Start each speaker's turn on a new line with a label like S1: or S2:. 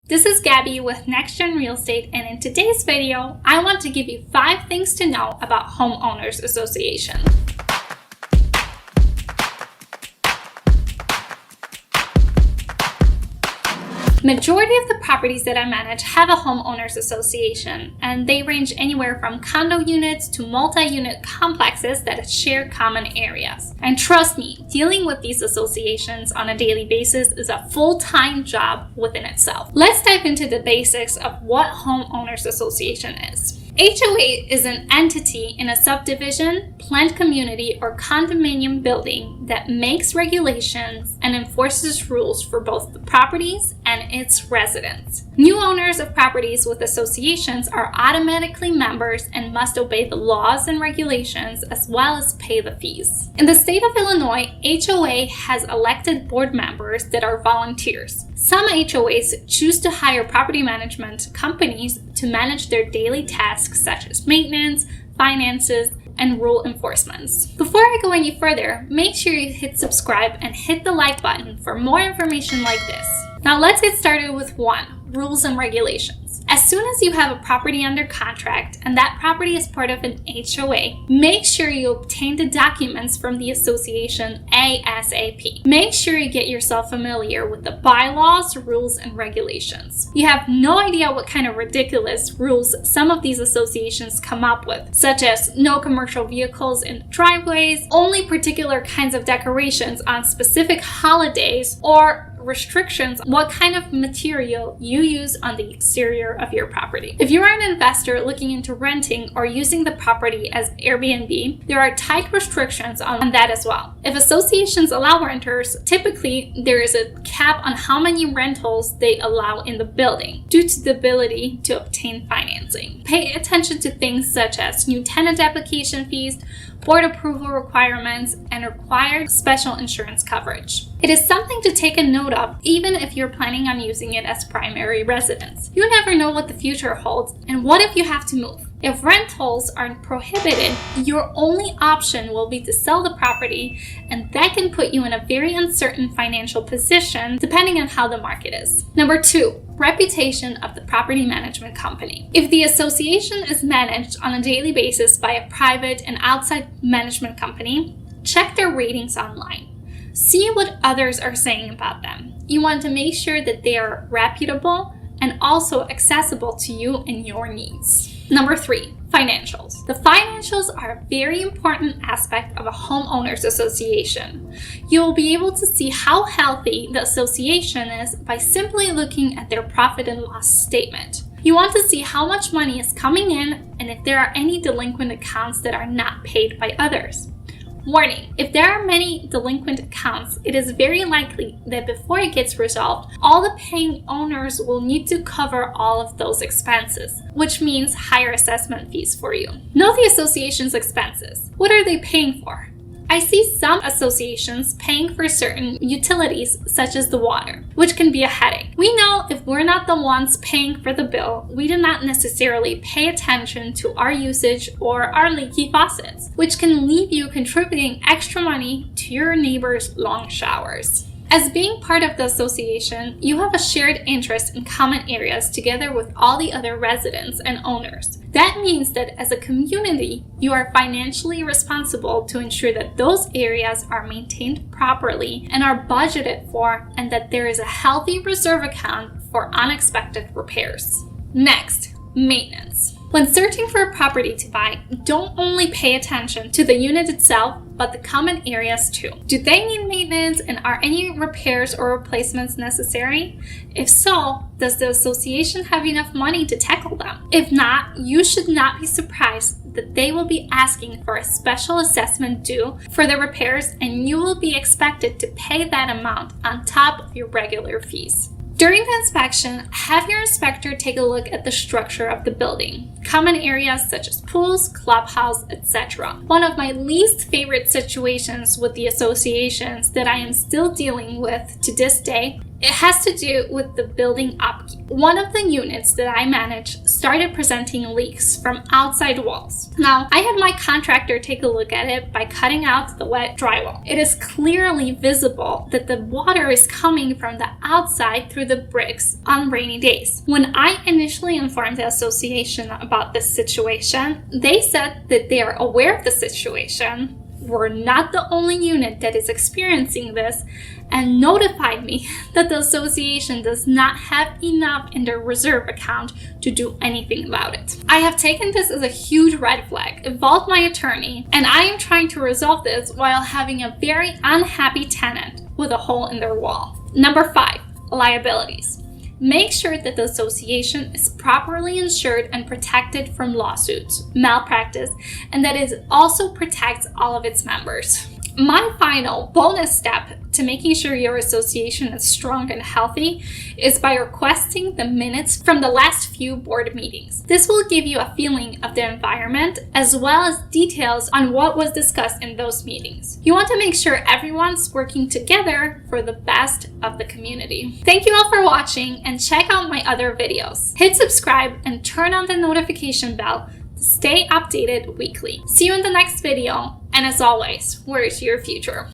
S1: This is Gabi with Nex-Gen Real Estate, and in today's video, I want to give you 5 things to know about Homeowners Association. Majority of the properties that I manage have a homeowners association, and they range anywhere from condo units to multi-unit complexes that share common areas. And trust me, dealing with these associations on a daily basis is a full-time job within itself. Let's dive into the basics of what homeowners association is. HOA is an entity in a subdivision, planned community, or condominium building that makes regulations and enforces rules for both the properties and its residents. New owners of properties with associations are automatically members and must obey the laws and regulations as well as pay the fees. In the state of Illinois, HOA has elected board members that are volunteers. Some HOAs choose to hire property management companies to manage their daily tasks such as maintenance, finances, and rule enforcements. Before I go any further, make sure you hit subscribe and hit the like button for more information like this. Now let's get started with 1. Rules and regulations. As soon as you have a property under contract and that property is part of an HOA, make sure you obtain the documents from the association ASAP. Make sure you get yourself familiar with the bylaws, rules, and regulations. You have no idea what kind of ridiculous rules some of these associations come up with, such as no commercial vehicles in driveways, only particular kinds of decorations on specific holidays, or restrictions on what kind of material you use on the exterior of your property. If you are an investor looking into renting or using the property as Airbnb, there are tight restrictions on that as well. If associations allow renters, typically there is a cap on how many rentals they allow in the building due to the ability to obtain financing. Pay attention to things such as new tenant application fees, board approval requirements, and required special insurance coverage. It is something to take a note of even if you're planning on using it as primary residence. You never know what the future holds, and what if you have to move? If rentals aren't prohibited, your only option will be to sell the property, and that can put you in a very uncertain financial position depending on how the market is. Number 2. Reputation of the property management company. If the association is managed on a daily basis by a private and outside management company, check their ratings online. See what others are saying about them. You want to make sure that they are reputable and also accessible to you and your needs. Number 3, financials. The financials are a very important aspect of a homeowners association. You will be able to see how healthy the association is by simply looking at their profit and loss statement. You want to see how much money is coming in and if there are any delinquent accounts that are not paid by others. Warning, if there are many delinquent accounts, it is very likely that before it gets resolved, all the paying owners will need to cover all of those expenses, which means higher assessment fees for you. Know the association's expenses. What are they paying for? I see some associations paying for certain utilities such as the water, which can be a headache. We know if we're not the ones paying for the bill, we do not necessarily pay attention to our usage or our leaky faucets, which can leave you contributing extra money to your neighbor's long showers. As being part of the association, you have a shared interest in common areas together with all the other residents and owners. That means that as a community, you are financially responsible to ensure that those areas are maintained properly and are budgeted for, and that there is a healthy reserve account for unexpected repairs. Next, maintenance. When searching for a property to buy, don't only pay attention to the unit itself, but the common areas too. Do they need maintenance, and are any repairs or replacements necessary? If so, does the association have enough money to tackle them? If not, you should not be surprised that they will be asking for a special assessment due for the repairs, and you will be expected to pay that amount on top of your regular fees. During the inspection, have your inspector take a look at the structure of the building, common areas such as pools, clubhouse, etc. One of my least favorite situations with the associations that I am still dealing with to this day It has to do with the building upkeep. One of the units that I manage started presenting leaks from outside walls. Now, I had my contractor take a look at it by cutting out the wet drywall. It is clearly visible that the water is coming from the outside through the bricks on rainy days. When I initially informed the association about this situation, they said that they are aware of the situation. We're not the only unit that is experiencing this, and notified me that the association does not have enough in their reserve account to do anything about it. I have taken this as a huge red flag, involved my attorney, and I am trying to resolve this while having a very unhappy tenant with a hole in their wall. Number 5, liabilities. Make sure that the association is properly insured and protected from lawsuits, malpractice, and that it also protects all of its members. My final bonus step to making sure your association is strong and healthy is by requesting the minutes from the last few board meetings. This will give you a feeling of the environment as well as details on what was discussed in those meetings. You want to make sure everyone's working together for the best of the community. Thank you all for watching, and check out my other videos. Hit subscribe and turn on the notification bell to stay updated weekly. See you in the next video, and as always, where's your future?